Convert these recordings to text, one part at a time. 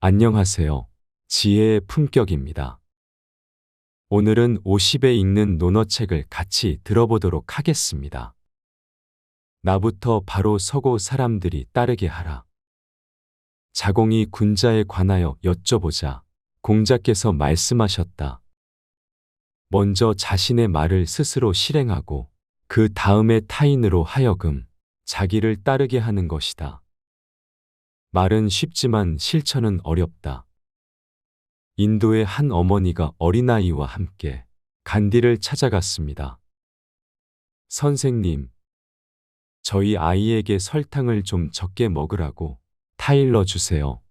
안녕하세요. 지혜의 품격입니다. 오늘은 50에 읽는 논어책을 같이 들어보도록 하겠습니다. 나부터 바로 서고 사람들이 따르게 하라. 자공이 군자에 관하여 여쭤보자 공자께서 말씀하셨다. 먼저 자신의 말을 스스로 실행하고 그 다음에 타인으로 하여금 자기를 따르게 하는 것이다. 말은 쉽지만 실천은 어렵다. 인도의 한 어머니가 어린아이와 함께 간디를 찾아갔습니다. 선생님, 저희 아이에게 설탕을 좀 적게 먹으라고 타일러 주세요.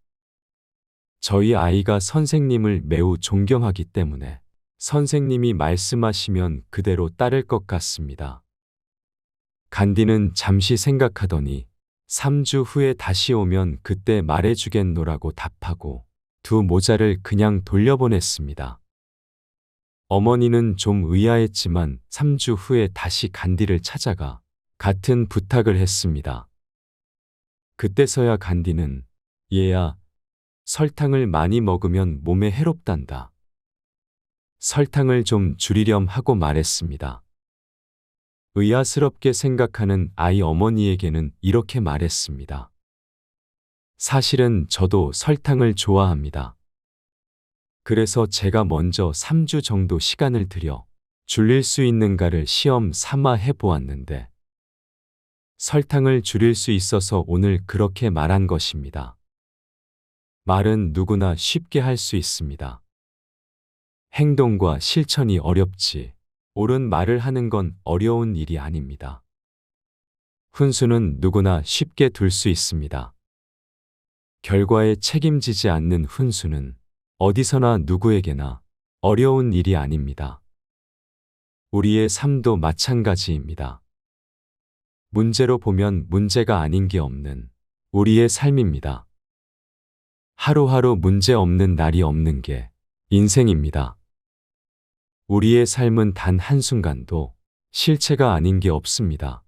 저희 아이가 선생님을 매우 존경하기 때문에 선생님이 말씀하시면 그대로 따를 것 같습니다. 간디는 잠시 생각하더니 3주 후에 다시 오면 그때 말해주겠노라고 답하고 두 모자를 그냥 돌려보냈습니다. 어머니는 좀 의아했지만 3주 후에 다시 간디를 찾아가 같은 부탁을 했습니다. 그때서야 간디는 얘야, 설탕을 많이 먹으면 몸에 해롭단다. 설탕을 좀 줄이렴 하고 말했습니다. 의아스럽게 생각하는 아이 어머니에게는 이렇게 말했습니다. 사실은 저도 설탕을 좋아합니다. 그래서 제가 먼저 3주 정도 시간을 들여 줄일 수 있는가를 시험 삼아 해보았는데 설탕을 줄일 수 있어서 오늘 그렇게 말한 것입니다. 말은 누구나 쉽게 할 수 있습니다. 행동과 실천이 어렵지 옳은 말을 하는 건 어려운 일이 아닙니다. 훈수는 누구나 쉽게 둘 수 있습니다. 결과에 책임지지 않는 훈수는 어디서나 누구에게나 어려운 일이 아닙니다. 우리의 삶도 마찬가지입니다. 문제로 보면 문제가 아닌 게 없는 우리의 삶입니다. 하루하루 문제 없는 날이 없는 게 인생입니다. 우리의 삶은 단 한순간도 실체가 아닌 게 없습니다.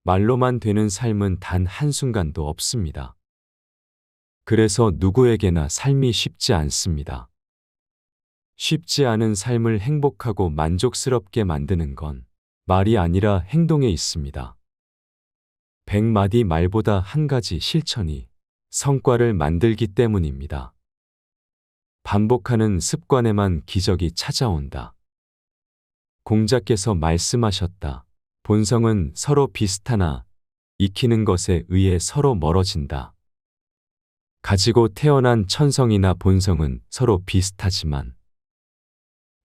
말로만 되는 삶은 단 한순간도 없습니다. 그래서 누구에게나 삶이 쉽지 않습니다. 쉽지 않은 삶을 행복하고 만족스럽게 만드는 건 말이 아니라 행동에 있습니다. 100마디 말보다 한 가지 실천이 성과를 만들기 때문입니다. 반복하는 습관에만 기적이 찾아온다. 공자께서 말씀하셨다. 본성은 서로 비슷하나 익히는 것에 의해 서로 멀어진다. 가지고 태어난 천성이나 본성은 서로 비슷하지만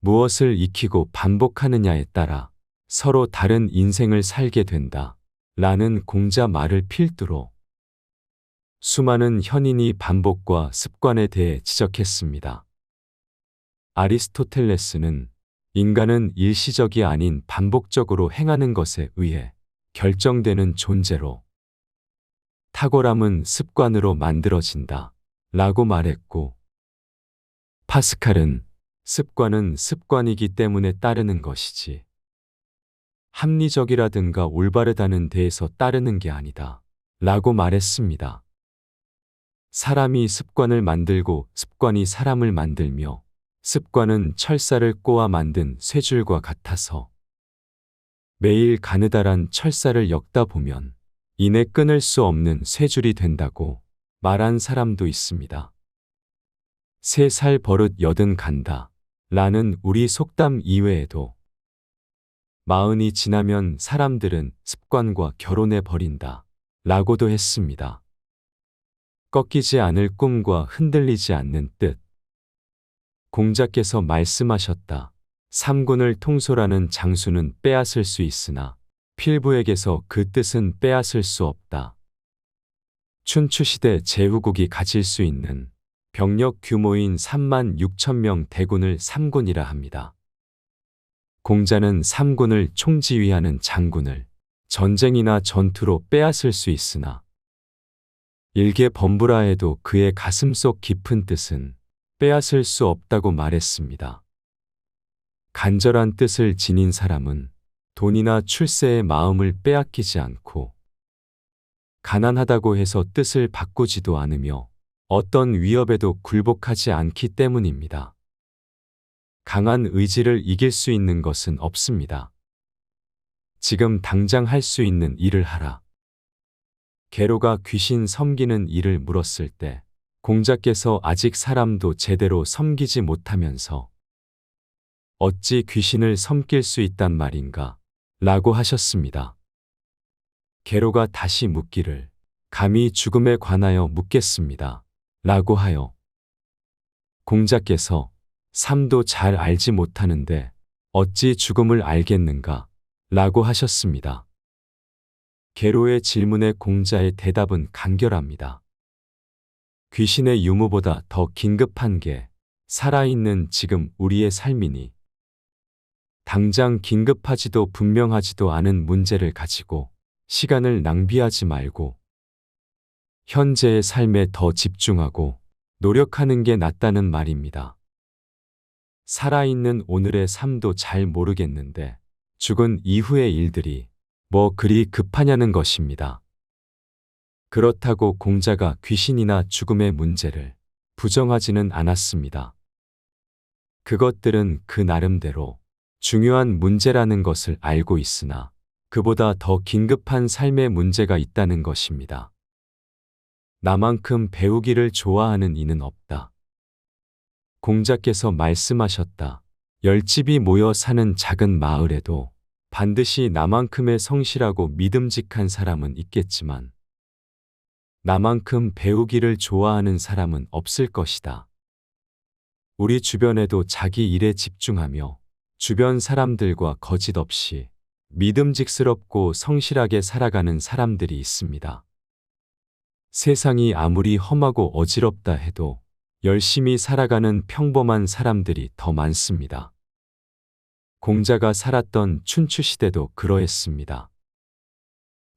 무엇을 익히고 반복하느냐에 따라 서로 다른 인생을 살게 된다. 라는 공자 말을 필두로 수많은 현인이 반복과 습관에 대해 지적했습니다. 아리스토텔레스는 인간은 일시적이 아닌 반복적으로 행하는 것에 의해 결정되는 존재로 탁월함은 습관으로 만들어진다 라고 말했고 파스칼은 습관은 습관이기 때문에 따르는 것이지 합리적이라든가 올바르다는 데에서 따르는 게 아니다 라고 말했습니다. 사람이 습관을 만들고 습관이 사람을 만들며 습관은 철사를 꼬아 만든 쇠줄과 같아서 매일 가느다란 철사를 엮다 보면 이내 끊을 수 없는 쇠줄이 된다고 말한 사람도 있습니다. 3살 버릇 80 간다 라는 우리 속담 이외에도 40이 지나면 사람들은 습관과 결혼해 버린다 라고도 했습니다. 꺾이지 않을 꿈과 흔들리지 않는 뜻. 공자께서 말씀하셨다. 삼군을 통솔하는 장수는 빼앗을 수 있으나 필부에게서 그 뜻은 빼앗을 수 없다. 춘추시대 제후국이 가질 수 있는 병력 규모인 3만 6천 명 대군을 삼군이라 합니다. 공자는 삼군을 총지휘하는 장군을 전쟁이나 전투로 빼앗을 수 있으나 일개 범부라 해도 그의 가슴속 깊은 뜻은 빼앗을 수 없다고 말했습니다. 간절한 뜻을 지닌 사람은 돈이나 출세의 마음을 빼앗기지 않고 가난하다고 해서 뜻을 바꾸지도 않으며 어떤 위협에도 굴복하지 않기 때문입니다. 강한 의지를 이길 수 있는 것은 없습니다. 지금 당장 할 수 있는 일을 하라. 게로가 귀신 섬기는 일을 물었을 때 공자께서 아직 사람도 제대로 섬기지 못하면서 어찌 귀신을 섬길 수 있단 말인가? 라고 하셨습니다. 게로가 다시 묻기를 감히 죽음에 관하여 묻겠습니다. 라고 하여 공자께서 삶도 잘 알지 못하는데 어찌 죽음을 알겠는가? 라고 하셨습니다. 게로의 질문에 공자의 대답은 간결합니다. 귀신의 유무보다 더 긴급한 게 살아있는 지금 우리의 삶이니 당장 긴급하지도 분명하지도 않은 문제를 가지고 시간을 낭비하지 말고 현재의 삶에 더 집중하고 노력하는 게 낫다는 말입니다. 살아있는 오늘의 삶도 잘 모르겠는데 죽은 이후의 일들이 뭐 그리 급하냐는 것입니다. 그렇다고 공자가 귀신이나 죽음의 문제를 부정하지는 않았습니다. 그것들은 그 나름대로 중요한 문제라는 것을 알고 있으나 그보다 더 긴급한 삶의 문제가 있다는 것입니다. 나만큼 배우기를 좋아하는 이는 없다. 공자께서 말씀하셨다. 10집이 모여 사는 작은 마을에도 반드시 나만큼의 성실하고 믿음직한 사람은 있겠지만 나만큼 배우기를 좋아하는 사람은 없을 것이다. 우리 주변에도 자기 일에 집중하며 주변 사람들과 거짓 없이 믿음직스럽고 성실하게 살아가는 사람들이 있습니다. 세상이 아무리 험하고 어지럽다 해도 열심히 살아가는 평범한 사람들이 더 많습니다. 공자가 살았던 춘추시대도 그러했습니다.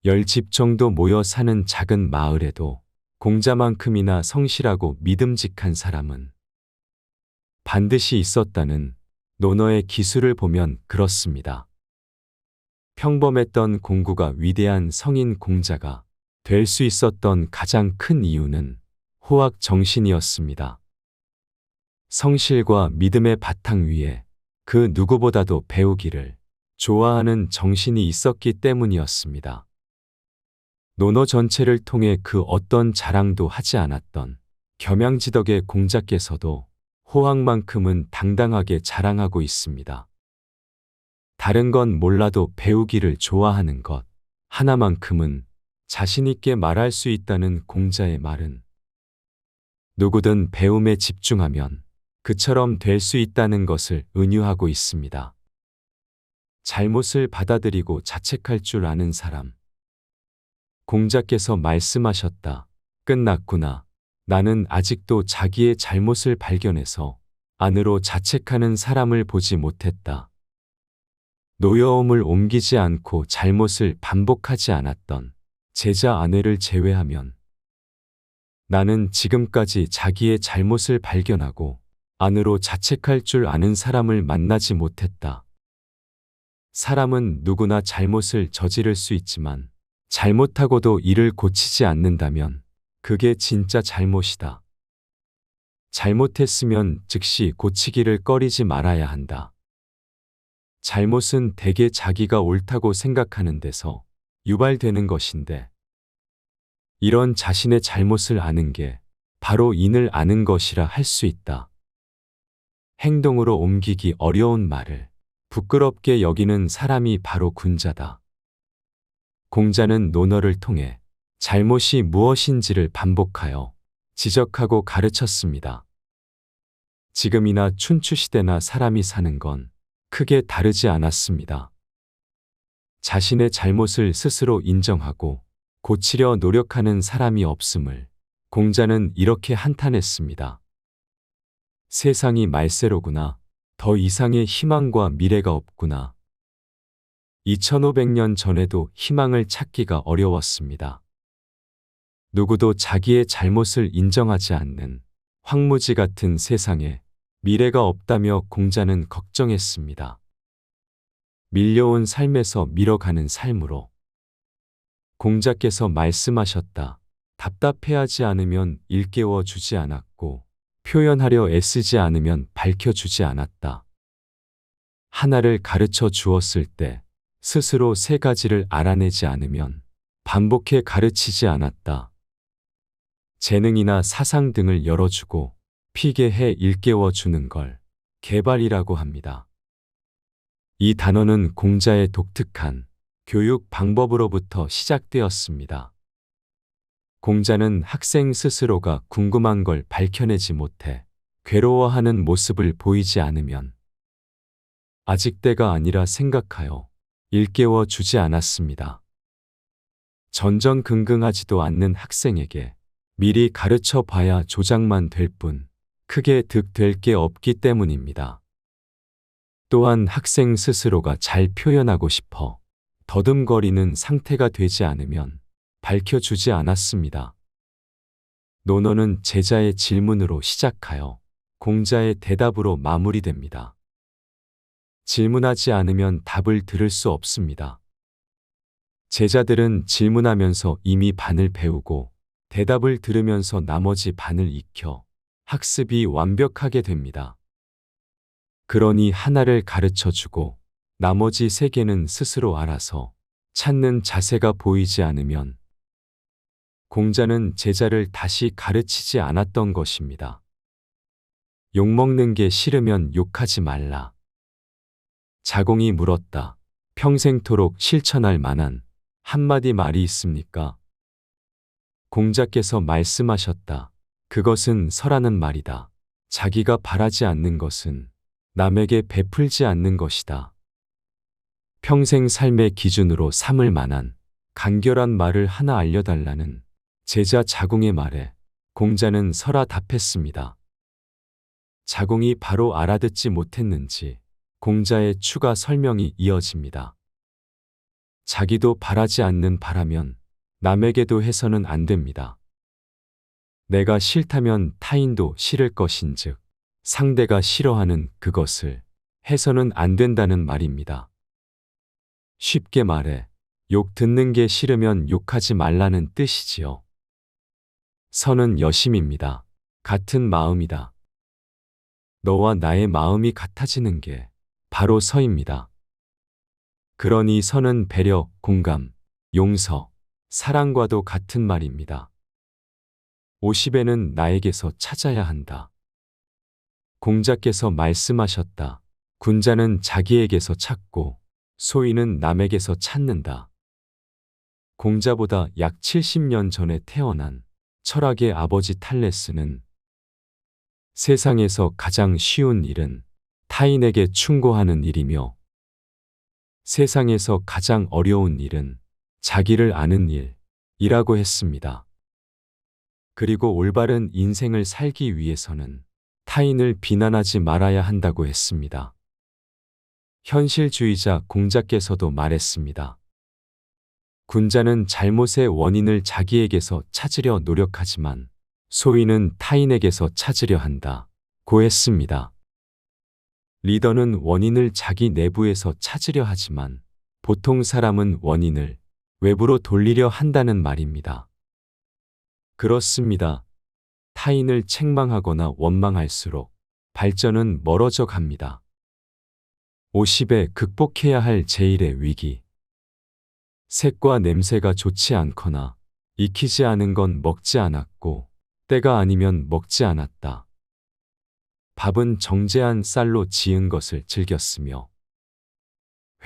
10집 정도 모여 사는 작은 마을에도 공자만큼이나 성실하고 믿음직한 사람은 반드시 있었다는 논어의 기술을 보면 그렇습니다. 평범했던 공구가 위대한 성인 공자가 될 수 있었던 가장 큰 이유는 호학 정신이었습니다. 성실과 믿음의 바탕 위에 그 누구보다도 배우기를 좋아하는 정신이 있었기 때문이었습니다. 논어 전체를 통해 그 어떤 자랑도 하지 않았던 겸양지덕의 공자께서도 호학만큼은 당당하게 자랑하고 있습니다. 다른 건 몰라도 배우기를 좋아하는 것 하나만큼은 자신있게 말할 수 있다는 공자의 말은 누구든 배움에 집중하면 그처럼 될 수 있다는 것을 은유하고 있습니다. 잘못을 받아들이고 자책할 줄 아는 사람. 공자께서 말씀하셨다. 끝났구나. 나는 아직도 자기의 잘못을 발견해서 안으로 자책하는 사람을 보지 못했다. 노여움을 옮기지 않고 잘못을 반복하지 않았던 제자 아내를 제외하면 나는 지금까지 자기의 잘못을 발견하고 안으로 자책할 줄 아는 사람을 만나지 못했다. 사람은 누구나 잘못을 저지를 수 있지만 잘못하고도 이를 고치지 않는다면 그게 진짜 잘못이다. 잘못했으면 즉시 고치기를 꺼리지 말아야 한다. 잘못은 대개 자기가 옳다고 생각하는 데서 유발되는 것인데 이런 자신의 잘못을 아는 게 바로 인을 아는 것이라 할 수 있다. 행동으로 옮기기 어려운 말을 부끄럽게 여기는 사람이 바로 군자다. 공자는 논어를 통해 잘못이 무엇인지를 반복하여 지적하고 가르쳤습니다. 지금이나 춘추시대나 사람이 사는 건 크게 다르지 않았습니다. 자신의 잘못을 스스로 인정하고 고치려 노력하는 사람이 없음을 공자는 이렇게 한탄했습니다. 세상이 말세로구나. 더 이상의 희망과 미래가 없구나. 2500년 전에도 희망을 찾기가 어려웠습니다. 누구도 자기의 잘못을 인정하지 않는 황무지 같은 세상에 미래가 없다며 공자는 걱정했습니다. 밀려온 삶에서 밀어가는 삶으로 공자께서 말씀하셨다. 답답해하지 않으면 일깨워 주지 않았고, 표현하려 애쓰지 않으면 밝혀주지 않았다. 하나를 가르쳐 주었을 때 스스로 세 가지를 알아내지 않으면 반복해 가르치지 않았다. 재능이나 사상 등을 열어주고 피게 해 일깨워 주는 걸 개발이라고 합니다. 이 단어는 공자의 독특한 교육 방법으로부터 시작되었습니다. 공자는 학생 스스로가 궁금한 걸 밝혀내지 못해 괴로워하는 모습을 보이지 않으면 아직 때가 아니라 생각하여 일깨워 주지 않았습니다. 전전긍긍하지도 않는 학생에게 미리 가르쳐 봐야 조작만 될 뿐 크게 득될 게 없기 때문입니다. 또한 학생 스스로가 잘 표현하고 싶어 더듬거리는 상태가 되지 않으면 밝혀주지 않았습니다. 논어는 제자의 질문으로 시작하여 공자의 대답으로 마무리됩니다. 질문하지 않으면 답을 들을 수 없습니다. 제자들은 질문하면서 이미 반을 배우고 대답을 들으면서 나머지 반을 익혀 학습이 완벽하게 됩니다. 그러니 하나를 가르쳐 주고 나머지 세 개는 스스로 알아서 찾는 자세가 보이지 않으면 공자는 제자를 다시 가르치지 않았던 것입니다. 욕먹는 게 싫으면 욕하지 말라. 자공이 물었다. 평생토록 실천할 만한 한마디 말이 있습니까? 공자께서 말씀하셨다. 그것은 서라는 말이다. 자기가 바라지 않는 것은 남에게 베풀지 않는 것이다. 평생 삶의 기준으로 삼을 만한 간결한 말을 하나 알려달라는 제자 자공의 말에 공자는 서라 답했습니다. 자공이 바로 알아듣지 못했는지 공자의 추가 설명이 이어집니다. 자기도 바라지 않는 바라면 남에게도 해서는 안 됩니다. 내가 싫다면 타인도 싫을 것인즉 상대가 싫어하는 그것을 해서는 안 된다는 말입니다. 쉽게 말해 욕 듣는 게 싫으면 욕하지 말라는 뜻이지요. 선은 여심입니다. 같은 마음이다. 너와 나의 마음이 같아지는 게 바로 서입니다. 그러니 선은 배려, 공감, 용서, 사랑과도 같은 말입니다. 50에는 나에게서 찾아야 한다. 공자께서 말씀하셨다. 군자는 자기에게서 찾고 소인은 남에게서 찾는다. 공자보다 약 70년 전에 태어난 철학의 아버지 탈레스는 세상에서 가장 쉬운 일은 타인에게 충고하는 일이며 세상에서 가장 어려운 일은 자기를 아는 일이라고 했습니다. 그리고 올바른 인생을 살기 위해서는 타인을 비난하지 말아야 한다고 했습니다. 현실주의자 공자께서도 말했습니다. 군자는 잘못의 원인을 자기에게서 찾으려 노력하지만 소인은 타인에게서 찾으려 한다고 했습니다. 리더는 원인을 자기 내부에서 찾으려 하지만 보통 사람은 원인을 외부로 돌리려 한다는 말입니다. 그렇습니다. 타인을 책망하거나 원망할수록 발전은 멀어져 갑니다. 50에 극복해야 할 제1의 위기. 색과 냄새가 좋지 않거나 익히지 않은 건 먹지 않았고 때가 아니면 먹지 않았다. 밥은 정제한 쌀로 지은 것을 즐겼으며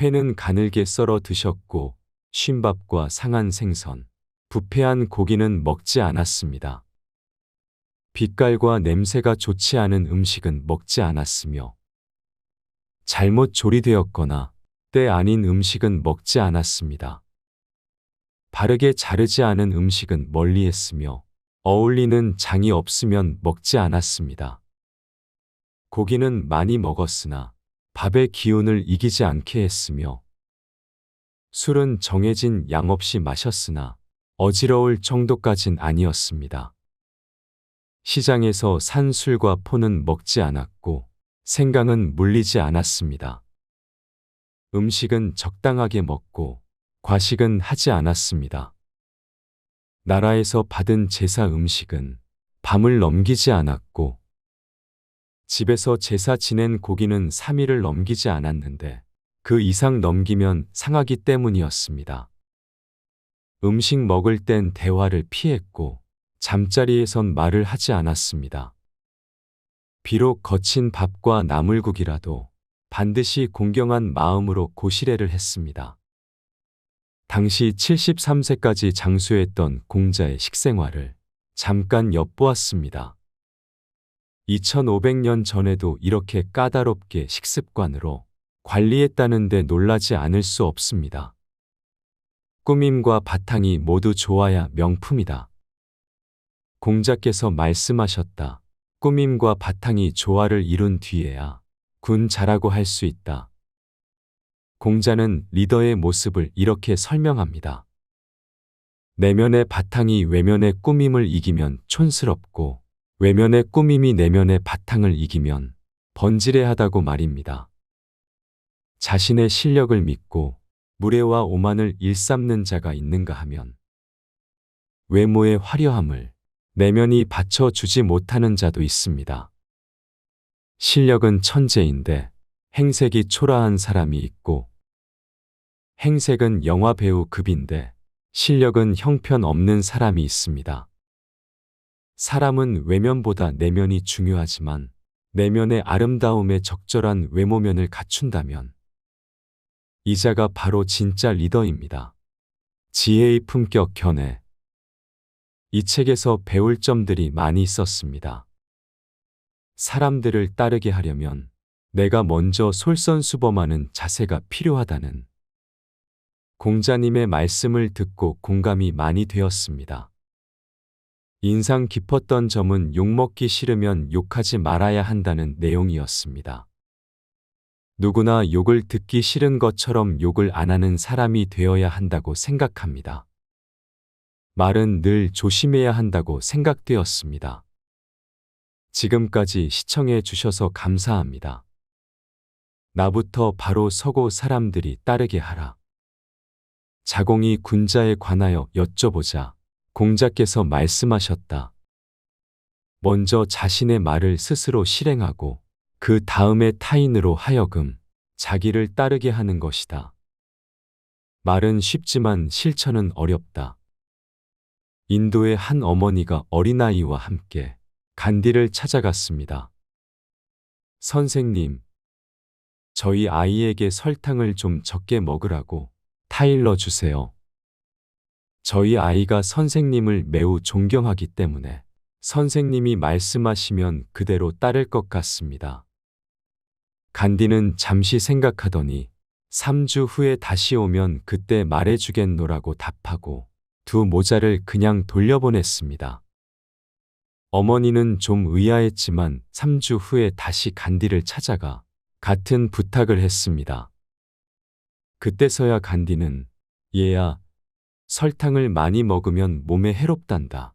회는 가늘게 썰어 드셨고 쉰밥과 상한 생선, 부패한 고기는 먹지 않았습니다. 빛깔과 냄새가 좋지 않은 음식은 먹지 않았으며 잘못 조리되었거나 때 아닌 음식은 먹지 않았습니다. 바르게 자르지 않은 음식은 멀리했으며 어울리는 장이 없으면 먹지 않았습니다. 고기는 많이 먹었으나 밥의 기운을 이기지 않게 했으며 술은 정해진 양 없이 마셨으나 어지러울 정도까진 아니었습니다. 시장에서 산 술과 포는 먹지 않았고 생강은 물리지 않았습니다. 음식은 적당하게 먹고 과식은 하지 않았습니다. 나라에서 받은 제사 음식은 밤을 넘기지 않았고 집에서 제사 지낸 고기는 3일을 넘기지 않았는데 그 이상 넘기면 상하기 때문이었습니다. 음식 먹을 땐 대화를 피했고 잠자리에선 말을 하지 않았습니다. 비록 거친 밥과 나물국이라도 반드시 공경한 마음으로 고시래를 했습니다. 당시 73세까지 장수했던 공자의 식생활을 잠깐 엿보았습니다. 2500년 전에도 이렇게 까다롭게 식습관으로 관리했다는데 놀라지 않을 수 없습니다. 꾸밈과 바탕이 모두 좋아야 명품이다. 공자께서 말씀하셨다. 꾸밈과 바탕이 조화를 이룬 뒤에야 군 잘하고 할 수 있다. 공자는 리더의 모습을 이렇게 설명합니다. 내면의 바탕이 외면의 꾸밈을 이기면 촌스럽고 외면의 꾸밈이 내면의 바탕을 이기면 번지레하다고 말입니다. 자신의 실력을 믿고 무례와 오만을 일삼는 자가 있는가 하면 외모의 화려함을 내면이 받쳐주지 못하는 자도 있습니다. 실력은 천재인데 행색이 초라한 사람이 있고 행색은 영화 배우 급인데 실력은 형편없는 사람이 있습니다. 사람은 외면보다 내면이 중요하지만 내면의 아름다움에 적절한 외모면을 갖춘다면 이 자가 바로 진짜 리더입니다. 지혜의 품격 견해. 이 책에서 배울 점들이 많이 있었습니다. 사람들을 따르게 하려면 내가 먼저 솔선수범하는 자세가 필요하다는 공자님의 말씀을 듣고 공감이 많이 되었습니다. 인상 깊었던 점은 욕먹기 싫으면 욕하지 말아야 한다는 내용이었습니다. 누구나 욕을 듣기 싫은 것처럼 욕을 안 하는 사람이 되어야 한다고 생각합니다. 말은 늘 조심해야 한다고 생각되었습니다. 지금까지 시청해 주셔서 감사합니다. 나부터 바로 서고 사람들이 따르게 하라. 자공이 군자에 관하여 여쭤보자 공자께서 말씀하셨다. 먼저 자신의 말을 스스로 실행하고 그 다음에 타인으로 하여금 자기를 따르게 하는 것이다. 말은 쉽지만 실천은 어렵다. 인도의 한 어머니가 어린아이와 함께 간디를 찾아갔습니다. 선생님, 저희 아이에게 설탕을 좀 적게 먹으라고 타일러 주세요. 저희 아이가 선생님을 매우 존경하기 때문에 선생님이 말씀하시면 그대로 따를 것 같습니다. 간디는 잠시 생각하더니 3주 후에 다시 오면 그때 말해주겠노라고 답하고 두 모자를 그냥 돌려보냈습니다. 어머니는 좀 의아했지만 3주 후에 다시 간디를 찾아가 같은 부탁을 했습니다. 그때서야 간디는 얘야, 설탕을 많이 먹으면 몸에 해롭단다.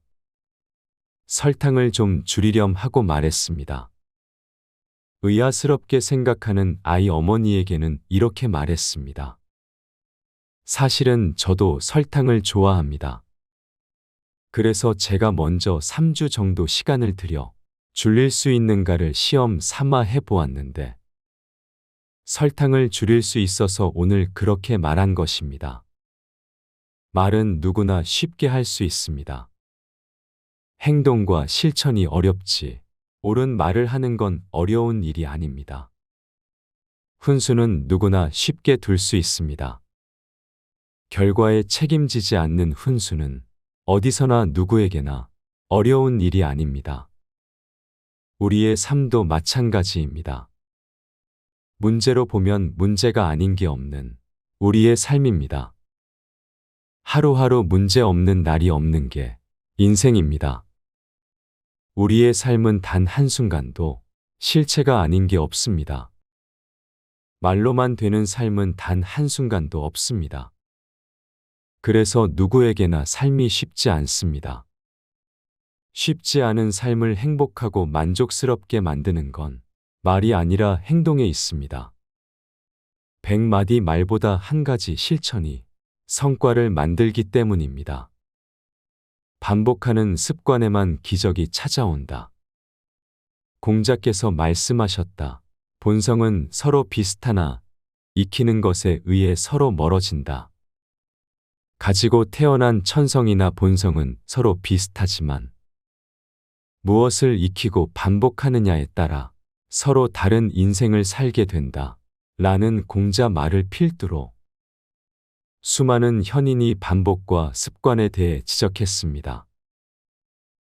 설탕을 좀 줄이렴 하고 말했습니다. 의아스럽게 생각하는 아이 어머니에게는 이렇게 말했습니다. 사실은 저도 설탕을 좋아합니다. 그래서 제가 먼저 3주 정도 시간을 들여 줄일 수 있는가를 시험 삼아 해보았는데 설탕을 줄일 수 있어서 오늘 그렇게 말한 것입니다. 말은 누구나 쉽게 할 수 있습니다. 행동과 실천이 어렵지 옳은 말을 하는 건 어려운 일이 아닙니다. 훈수는 누구나 쉽게 둘 수 있습니다. 결과에 책임지지 않는 훈수는 어디서나 누구에게나 어려운 일이 아닙니다. 우리의 삶도 마찬가지입니다. 문제로 보면 문제가 아닌 게 없는 우리의 삶입니다. 하루하루 문제 없는 날이 없는 게 인생입니다. 우리의 삶은 단 한순간도 실체가 아닌 게 없습니다. 말로만 되는 삶은 단 한순간도 없습니다. 그래서 누구에게나 삶이 쉽지 않습니다. 쉽지 않은 삶을 행복하고 만족스럽게 만드는 건 말이 아니라 행동에 있습니다. 100마디 말보다 한 가지 실천이 성과를 만들기 때문입니다. 반복하는 습관에만 기적이 찾아온다. 공자께서 말씀하셨다. 본성은 서로 비슷하나 익히는 것에 의해 서로 멀어진다. 가지고 태어난 천성이나 본성은 서로 비슷하지만 무엇을 익히고 반복하느냐에 따라 서로 다른 인생을 살게 된다. 라는 공자 말을 필두로 수많은 현인이 반복과 습관에 대해 지적했습니다.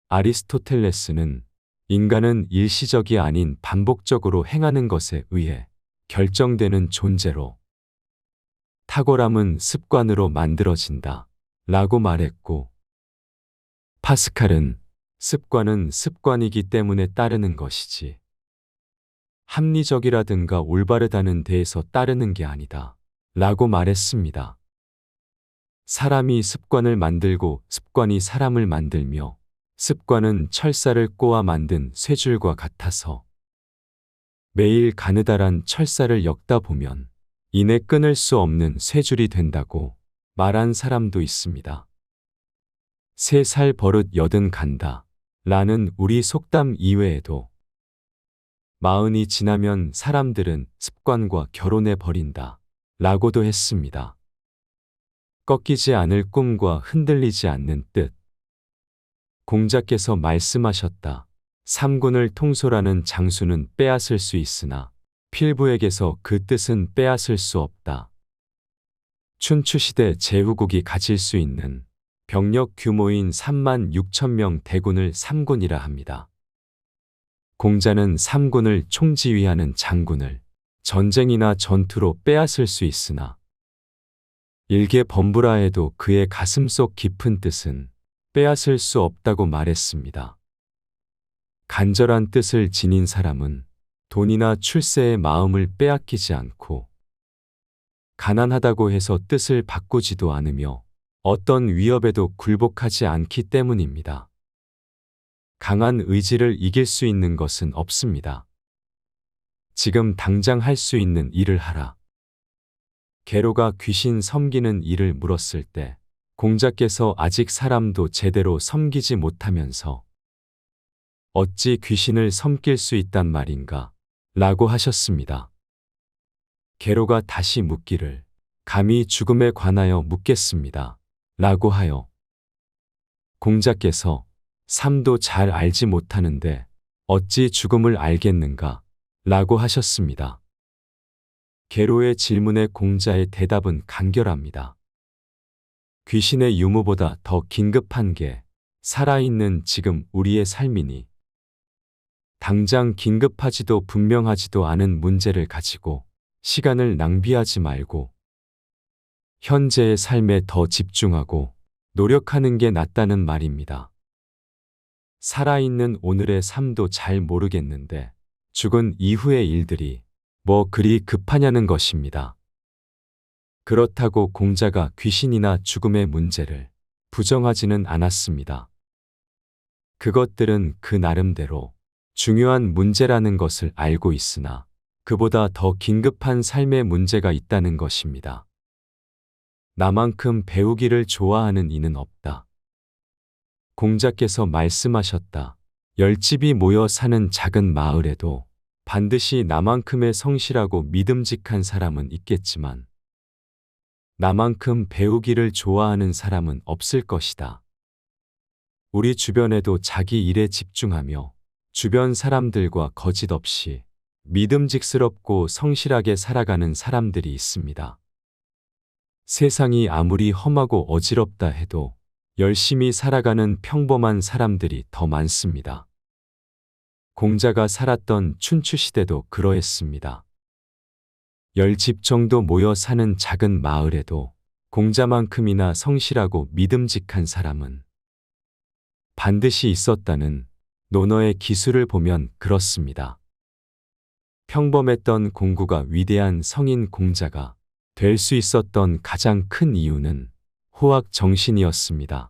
아리스토텔레스는 인간은 일시적이 아닌 반복적으로 행하는 것에 의해 결정되는 존재로 탁월함은 습관으로 만들어진다. 라고 말했고, 파스칼은 습관은 습관이기 때문에 따르는 것이지 합리적이라든가 올바르다는 데에서 따르는 게 아니다. 라고 말했습니다. 사람이 습관을 만들고 습관이 사람을 만들며 습관은 철사를 꼬아 만든 쇠줄과 같아서 매일 가느다란 철사를 엮다 보면 이내 끊을 수 없는 쇠줄이 된다고 말한 사람도 있습니다. 3살 버릇 80 간다. 라는 우리 속담 이외에도 40이 지나면 사람들은 습관과 결혼해 버린다. 라고도 했습니다. 꺾이지 않을 꿈과 흔들리지 않는 뜻. 공자께서 말씀하셨다. 삼군을 통솔하는 장수는 빼앗을 수 있으나 필부에게서 그 뜻은 빼앗을 수 없다. 춘추시대 제후국이 가질 수 있는 병력 규모인 36,000명 대군을 삼군이라 합니다. 공자는 삼군을 총지휘하는 장군을 전쟁이나 전투로 빼앗을 수 있으나 일개 범부라 해도 그의 가슴속 깊은 뜻은 빼앗을 수 없다고 말했습니다. 간절한 뜻을 지닌 사람은 돈이나 출세의 마음을 빼앗기지 않고 가난하다고 해서 뜻을 바꾸지도 않으며 어떤 위협에도 굴복하지 않기 때문입니다. 강한 의지를 이길 수 있는 것은 없습니다. 지금 당장 할 수 있는 일을 하라. 계로가 귀신 섬기는 일을 물었을 때 공자께서 아직 사람도 제대로 섬기지 못하면서 어찌 귀신을 섬길 수 있단 말인가? 라고 하셨습니다. 계로가 다시 묻기를 감히 죽음에 관하여 묻겠습니다. 라고 하여 공자께서 삶도 잘 알지 못하는데 어찌 죽음을 알겠는가? 라고 하셨습니다. 계로의 질문에 공자의 대답은 간결합니다. 귀신의 유무보다 더 긴급한 게 살아있는 지금 우리의 삶이니 당장 긴급하지도 분명하지도 않은 문제를 가지고 시간을 낭비하지 말고 현재의 삶에 더 집중하고 노력하는 게 낫다는 말입니다. 살아있는 오늘의 삶도 잘 모르겠는데 죽은 이후의 일들이 뭐 그리 급하냐는 것입니다. 그렇다고 공자가 귀신이나 죽음의 문제를 부정하지는 않았습니다. 그것들은 그 나름대로 중요한 문제라는 것을 알고 있으나 그보다 더 긴급한 삶의 문제가 있다는 것입니다. 나만큼 배우기를 좋아하는 이는 없다. 공자께서 말씀하셨다. 10집이 모여 사는 작은 마을에도 반드시 나만큼의 성실하고 믿음직한 사람은 있겠지만 나만큼 배우기를 좋아하는 사람은 없을 것이다. 우리 주변에도 자기 일에 집중하며 주변 사람들과 거짓 없이 믿음직스럽고 성실하게 살아가는 사람들이 있습니다. 세상이 아무리 험하고 어지럽다 해도 열심히 살아가는 평범한 사람들이 더 많습니다. 공자가 살았던 춘추시대도 그러했습니다. 10집 정도 모여 사는 작은 마을에도 공자만큼이나 성실하고 믿음직한 사람은 반드시 있었다는 논어의 기술을 보면 그렇습니다. 평범했던 공구가 위대한 성인 공자가 될 수 있었던 가장 큰 이유는 호학 정신이었습니다.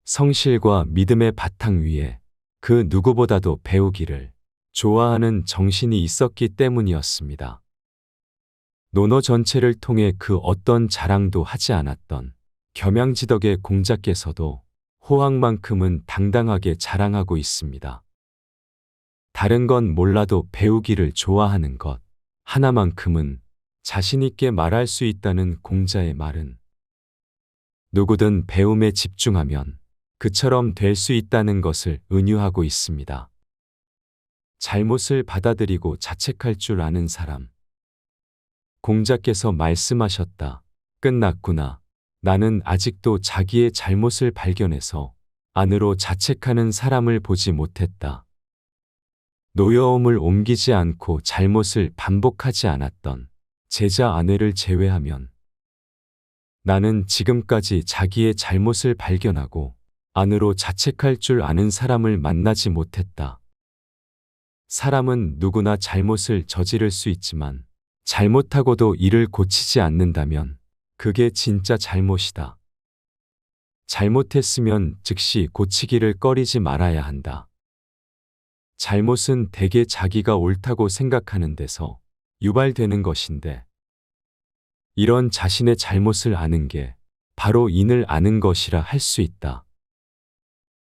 성실과 믿음의 바탕 위에 그 누구보다도 배우기를 좋아하는 정신이 있었기 때문이었습니다. 논어 전체를 통해 그 어떤 자랑도 하지 않았던 겸양지덕의 공자께서도 호황만큼은 당당하게 자랑하고 있습니다. 다른 건 몰라도 배우기를 좋아하는 것 하나만큼은 자신있게 말할 수 있다는 공자의 말은 누구든 배움에 집중하면 그처럼 될 수 있다는 것을 은유하고 있습니다. 잘못을 받아들이고 자책할 줄 아는 사람. 공자께서 말씀하셨다. 끝났구나. 나는 아직도 자기의 잘못을 발견해서 안으로 자책하는 사람을 보지 못했다. 노여움을 옮기지 않고 잘못을 반복하지 않았던 제자 아내를 제외하면 나는 지금까지 자기의 잘못을 발견하고 안으로 자책할 줄 아는 사람을 만나지 못했다. 사람은 누구나 잘못을 저지를 수 있지만 잘못하고도 이를 고치지 않는다면 그게 진짜 잘못이다. 잘못했으면 즉시 고치기를 꺼리지 말아야 한다. 잘못은 대개 자기가 옳다고 생각하는 데서 유발되는 것인데 이런 자신의 잘못을 아는 게 바로 인을 아는 것이라 할 수 있다.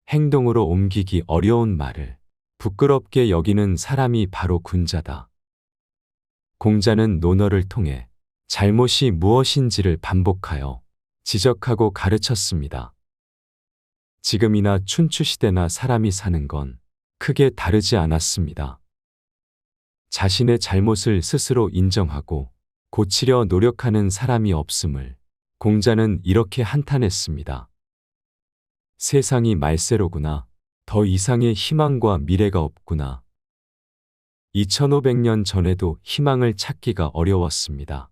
행동으로 옮기기 어려운 말을 부끄럽게 여기는 사람이 바로 군자다. 공자는 논어를 통해 잘못이 무엇인지를 반복하여 지적하고 가르쳤습니다. 지금이나 춘추시대나 사람이 사는 건 크게 다르지 않았습니다. 자신의 잘못을 스스로 인정하고 고치려 노력하는 사람이 없음을 공자는 이렇게 한탄했습니다. 세상이 말세로구나. 더 이상의 희망과 미래가 없구나. 2500년 전에도 희망을 찾기가 어려웠습니다.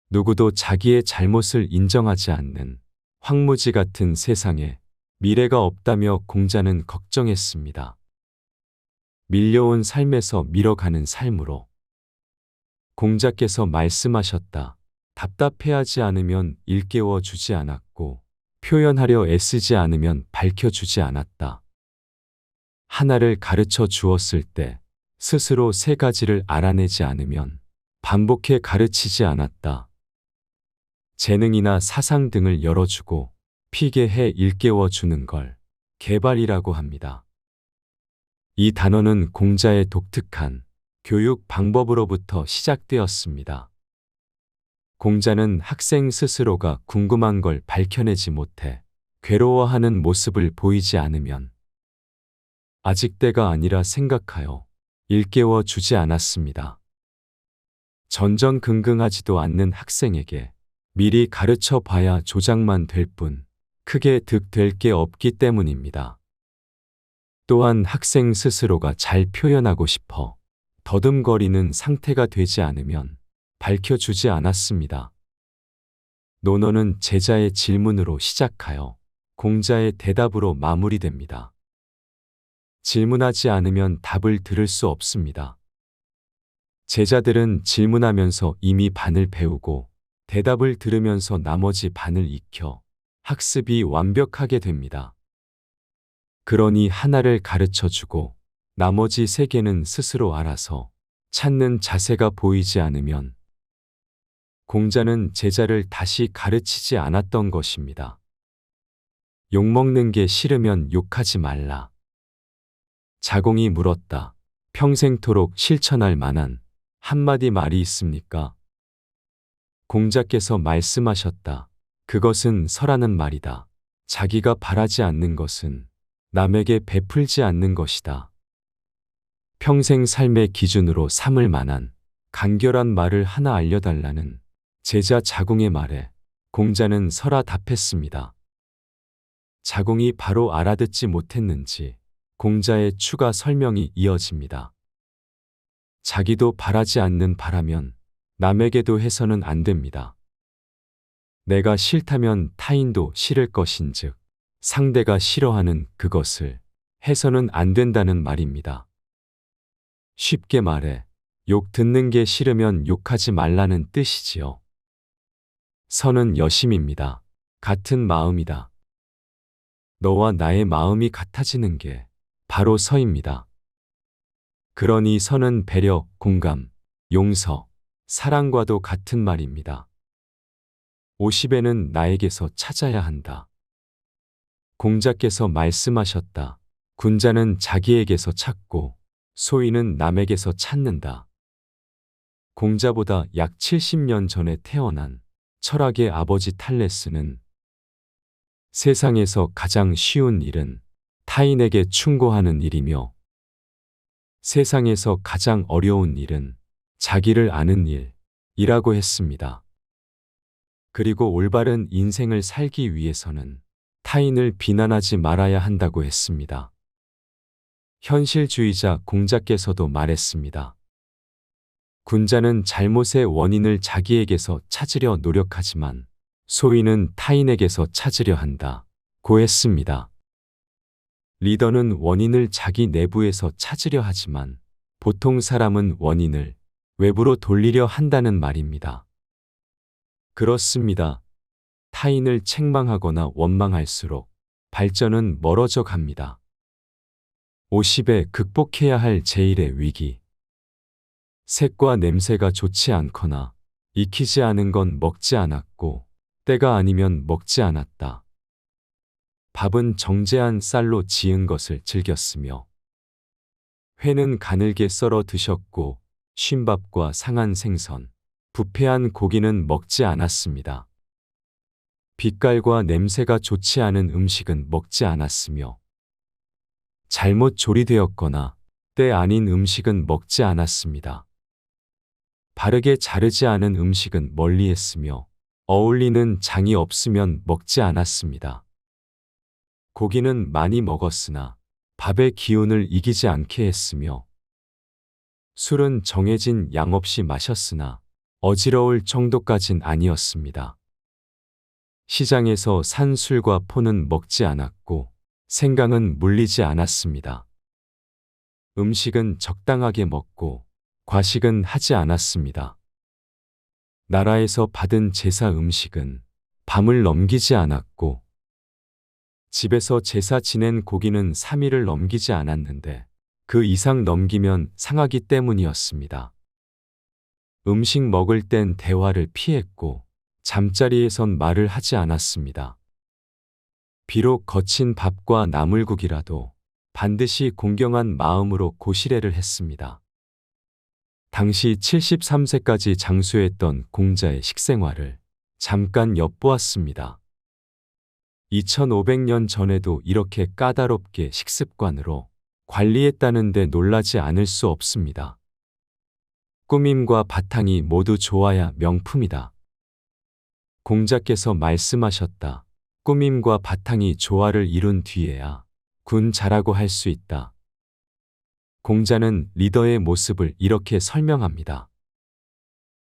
누구도 자기의 잘못을 인정하지 않는 황무지 같은 세상에 미래가 없다며 공자는 걱정했습니다. 밀려온 삶에서 밀어가는 삶으로 공자께서 말씀하셨다. 답답해하지 않으면 일깨워 주지 않았고 표현하려 애쓰지 않으면 밝혀주지 않았다. 하나를 가르쳐 주었을 때 스스로 세 가지를 알아내지 않으면 반복해 가르치지 않았다. 재능이나 사상 등을 열어주고 피게 해 일깨워 주는 걸 개발이라고 합니다. 이 단어는 공자의 독특한 교육 방법으로부터 시작되었습니다. 공자는 학생 스스로가 궁금한 걸 밝혀내지 못해 괴로워하는 모습을 보이지 않으면 아직 때가 아니라 생각하여 일깨워 주지 않았습니다. 전전긍긍하지도 않는 학생에게 미리 가르쳐 봐야 조장만 될 뿐 크게 득될 게 없기 때문입니다. 또한 학생 스스로가 잘 표현하고 싶어 더듬거리는 상태가 되지 않으면 밝혀주지 않았습니다. 논어는 제자의 질문으로 시작하여 공자의 대답으로 마무리됩니다. 질문하지 않으면 답을 들을 수 없습니다. 제자들은 질문하면서 이미 반을 배우고 대답을 들으면서 나머지 반을 익혀 학습이 완벽하게 됩니다. 그러니 하나를 가르쳐 주고 나머지 세 개는 스스로 알아서 찾는 자세가 보이지 않으면 공자는 제자를 다시 가르치지 않았던 것입니다. 욕먹는 게 싫으면 욕하지 말라. 자공이 물었다. 평생토록 실천할 만한 한마디 말이 있습니까? 공자께서 말씀하셨다. 그것은 서라는 말이다. 자기가 바라지 않는 것은 남에게 베풀지 않는 것이다. 평생 삶의 기준으로 삼을 만한 간결한 말을 하나 알려달라는 제자 자공의 말에 공자는 서라 답했습니다. 자공이 바로 알아듣지 못했는지 공자의 추가 설명이 이어집니다. 자기도 바라지 않는 바라면 남에게도 해서는 안 됩니다. 내가 싫다면 타인도 싫을 것인즉 상대가 싫어하는 그것을 해서는 안 된다는 말입니다. 쉽게 말해 욕 듣는 게 싫으면 욕하지 말라는 뜻이지요. 선은 여심입니다. 같은 마음이다. 너와 나의 마음이 같아지는 게 바로 서입니다. 그러니 선은 배려, 공감, 용서, 사랑과도 같은 말입니다. 50에는 나에게서 찾아야 한다. 공자께서 말씀하셨다. 군자는 자기에게서 찾고 소인은 남에게서 찾는다. 공자보다 약 70년 전에 태어난 철학의 아버지 탈레스는 세상에서 가장 쉬운 일은 타인에게 충고하는 일이며 세상에서 가장 어려운 일은 자기를 아는 일이라고 했습니다. 그리고 올바른 인생을 살기 위해서는 타인을 비난하지 말아야 한다고 했습니다. 현실주의자 공자께서도 말했습니다. 군자는 잘못의 원인을 자기에게서 찾으려 노력하지만 소인은 타인에게서 찾으려 한다고 했습니다. 리더는 원인을 자기 내부에서 찾으려 하지만 보통 사람은 원인을 외부로 돌리려 한다는 말입니다. 그렇습니다. 타인을 책망하거나 원망할수록 발전은 멀어져 갑니다. 50에 극복해야 할 제1의 위기. 색과 냄새가 좋지 않거나 익히지 않은 건 먹지 않았고 때가 아니면 먹지 않았다. 밥은 정제한 쌀로 지은 것을 즐겼으며 회는 가늘게 썰어 드셨고 쉰밥과 상한 생선, 부패한 고기는 먹지 않았습니다. 빛깔과 냄새가 좋지 않은 음식은 먹지 않았으며 잘못 조리되었거나 때 아닌 음식은 먹지 않았습니다. 바르게 자르지 않은 음식은 멀리했으며 어울리는 장이 없으면 먹지 않았습니다. 고기는 많이 먹었으나 밥의 기운을 이기지 않게 했으며 술은 정해진 양 없이 마셨으나 어지러울 정도까진 아니었습니다. 시장에서 산 술과 포는 먹지 않았고 생강은 물리지 않았습니다. 음식은 적당하게 먹고 과식은 하지 않았습니다. 나라에서 받은 제사 음식은 밤을 넘기지 않았고 집에서 제사 지낸 고기는 3일을 넘기지 않았는데 그 이상 넘기면 상하기 때문이었습니다. 음식 먹을 땐 대화를 피했고 잠자리에선 말을 하지 않았습니다. 비록 거친 밥과 나물국이라도 반드시 공경한 마음으로 고시래를 했습니다. 당시 73세까지 장수했던 공자의 식생활을 잠깐 엿보았습니다. 2500년 전에도 이렇게 까다롭게 식습관으로 관리했다는데 놀라지 않을 수 없습니다. 꾸밈과 바탕이 모두 좋아야 명품이다. 공자께서 말씀하셨다. 꾸밈과 바탕이 조화를 이룬 뒤에야 군 자라고 할 수 있다. 공자는 리더의 모습을 이렇게 설명합니다.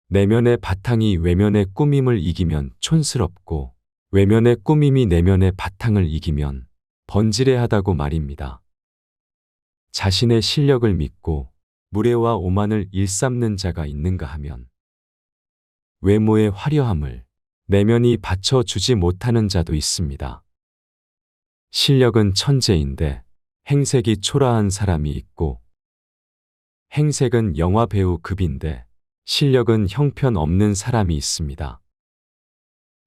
내면의 바탕이 외면의 꾸밈을 이기면 촌스럽고 외면의 꾸밈이 내면의 바탕을 이기면 번지레하다고 말입니다. 자신의 실력을 믿고 무례와 오만을 일삼는 자가 있는가 하면 외모의 화려함을 내면이 받쳐주지 못하는 자도 있습니다. 실력은 천재인데 행색이 초라한 사람이 있고 행색은 영화 배우 급인데 실력은 형편없는 사람이 있습니다.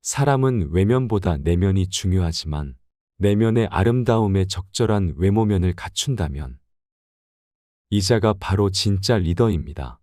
사람은 외면보다 내면이 중요하지만 내면의 아름다움에 적절한 외모면을 갖춘다면 이 자가 바로 진짜 리더입니다.